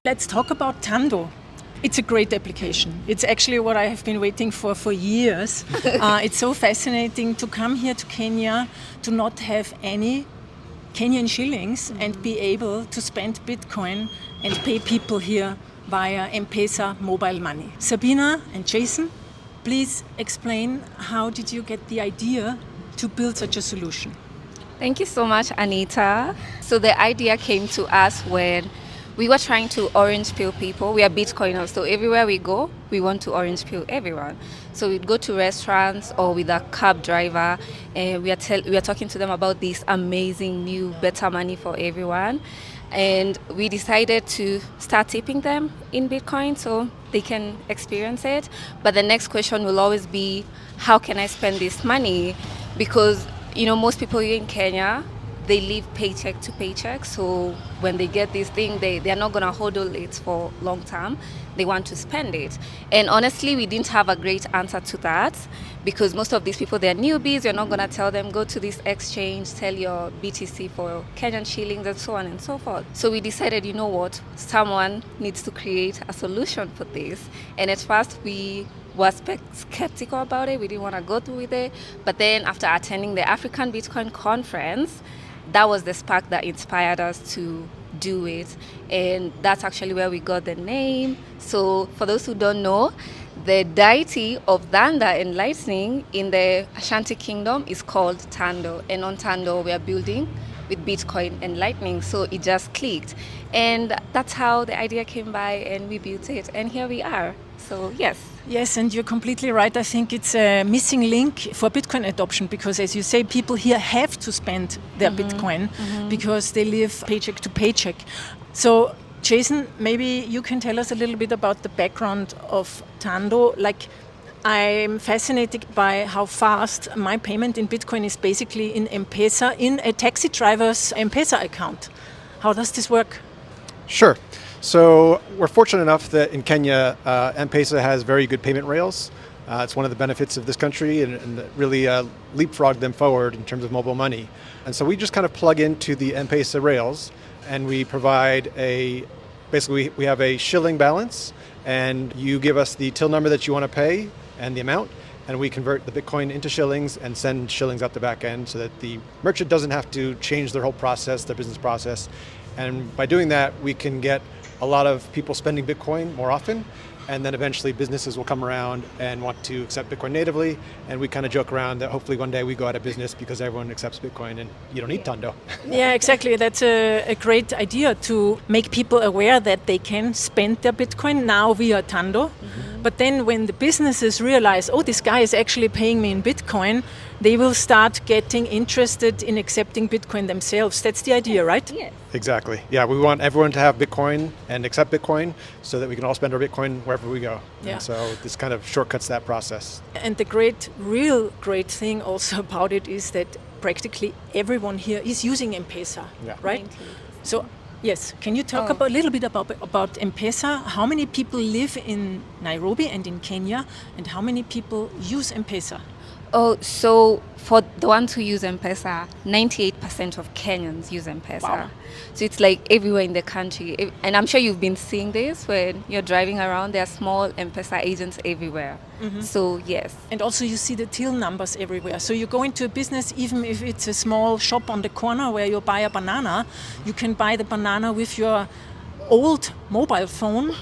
Let's talk about Tando. It's a great application. It's actually what I have been waiting for years. It's so fascinating to come here to Kenya, to not have any Kenyan shillings and be able to spend Bitcoin and pay people here via M-Pesa mobile money. Sabina and Jason, please explain, how did you get the idea to build such a solution? Thank you so much, Anita. So the idea came to us when we were trying to orange pill people. We are Bitcoiners, so everywhere we go, we want to orange pill everyone. So we'd go to restaurants or with a cab driver, and we are talking to them about this amazing new better money for everyone. And we decided to start tipping them in Bitcoin so they can experience it. But the next question will always be, how can I spend this money? Because most people here in Kenya, they live paycheck to paycheck. So when they get this thing, they're not going to hodl it for long term. They want to spend it. And honestly, we didn't have a great answer to that because most of these people, they're newbies. You're not going to tell them, go to this exchange, sell your BTC for Kenyan shillings and so on and so forth. So we decided, you know what, someone needs to create a solution for this. And at first we was skeptical about it. We didn't want to go through with it. But then after attending the African Bitcoin conference, that was the spark that inspired us to do it. And that's actually where we got the name. So for those who don't know, the deity of thunder and lightning in the Ashanti kingdom is called Tando. And on Tando, we are building with Bitcoin and lightning. So it just clicked. And that's how the idea came by, and we built it. And here we are. So yes. Yes, and you're completely right. I think it's a missing link for Bitcoin adoption because, as you say, people here have to spend their Bitcoin because they live paycheck to paycheck. So, Jason, maybe you can tell us a little bit about the background of Tando. I'm fascinated by how fast my payment in Bitcoin is basically in M-Pesa, in a taxi driver's M-Pesa account. How does this work? Sure. So we're fortunate enough that in Kenya, M-Pesa has very good payment rails. It's one of the benefits of this country and really leapfrogged them forward in terms of mobile money. And so we just kind of plug into the M-Pesa rails and we provide basically we have a shilling balance and you give us the till number that you want to pay and the amount, and we convert the Bitcoin into shillings and send shillings out the back end so that the merchant doesn't have to change their whole process, their business process. And by doing that, we can get a lot of people spending Bitcoin more often, and then eventually businesses will come around and want to accept Bitcoin natively, and we kind of joke around that hopefully one day we go out of business because everyone accepts Bitcoin and you don't need Tando. Yeah, exactly. That's a great idea to make people aware that they can spend their Bitcoin now via Tando. But then when the businesses realize, oh, this guy is actually paying me in Bitcoin, they will start getting interested in accepting Bitcoin themselves. That's the idea, right? Yes. Exactly. Yeah, we want everyone to have Bitcoin and accept Bitcoin so that we can all spend our Bitcoin wherever we go. Yeah. And so this kind of shortcuts that process. And the real great thing also about it is that practically everyone here is using M-Pesa, right? 90%. So, yes, can you talk a little bit about M-Pesa? How many people live in Nairobi and in Kenya, and how many people use M-Pesa? Oh, so for the ones who use M-Pesa, 98% of Kenyans use M-Pesa. Wow. So it's like everywhere in the country. And I'm sure you've been seeing this when you're driving around. There are small M-Pesa agents everywhere. So yes. And also you see the till numbers everywhere. So you go into a business, even if it's a small shop on the corner where you buy a banana, you can buy the banana with your old mobile phone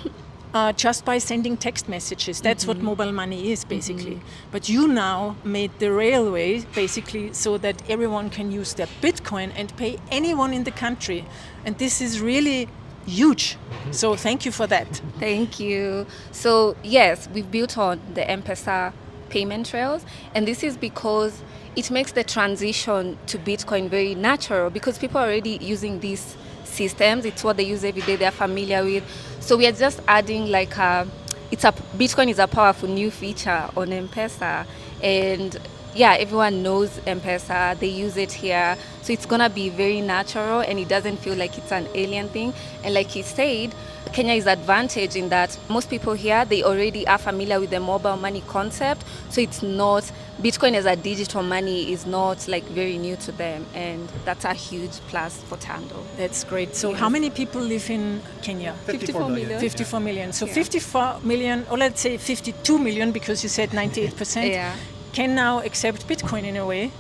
just by sending text messages. That's what mobile money is, basically. But you now made the railway, basically, so that everyone can use their Bitcoin and pay anyone in the country. And this is really huge. So thank you for that. Thank you. So yes, we've built on the M-Pesa payment rails, and this is because it makes the transition to Bitcoin very natural because people are already using these systems. It's what they use every day, they're familiar with. So we are just adding Bitcoin is a powerful new feature on M-Pesa, and yeah, everyone knows M-Pesa, they use it here. So it's gonna be very natural and it doesn't feel like it's an alien thing. And like he said, Kenya is advantage in that most people here, they already are familiar with the mobile money concept. So it's not, Bitcoin as a digital money is not like very new to them. And that's a huge plus for Tando. That's great. So how many people live in Kenya? 54 million. 54 million. So Yeah. 54 million, or let's say 52 million, because you said 98%, Yeah. can now accept Bitcoin in a way.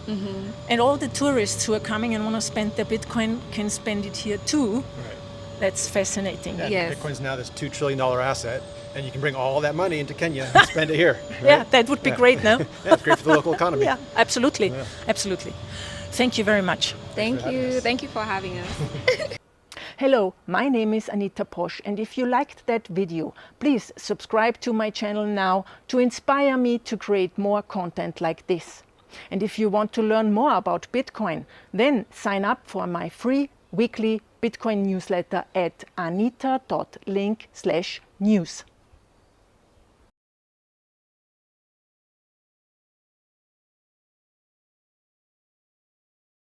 And all the tourists who are coming and want to spend their Bitcoin can spend it here too. Right. That's fascinating. Yeah, Yes. Bitcoin's now this $2 trillion asset, and you can bring all that money into Kenya and spend it here. Right? Yeah, that would be great, no? Yeah, it's great for the local economy. Yeah, absolutely. Absolutely. Thank you very much. Thank for having you. us. Thank you for having us. Hello, my name is Anita Posch, and if you liked that video, please subscribe to my channel now to inspire me to create more content like this. And if you want to learn more about Bitcoin, then sign up for my free weekly Bitcoin newsletter at anita.link/news.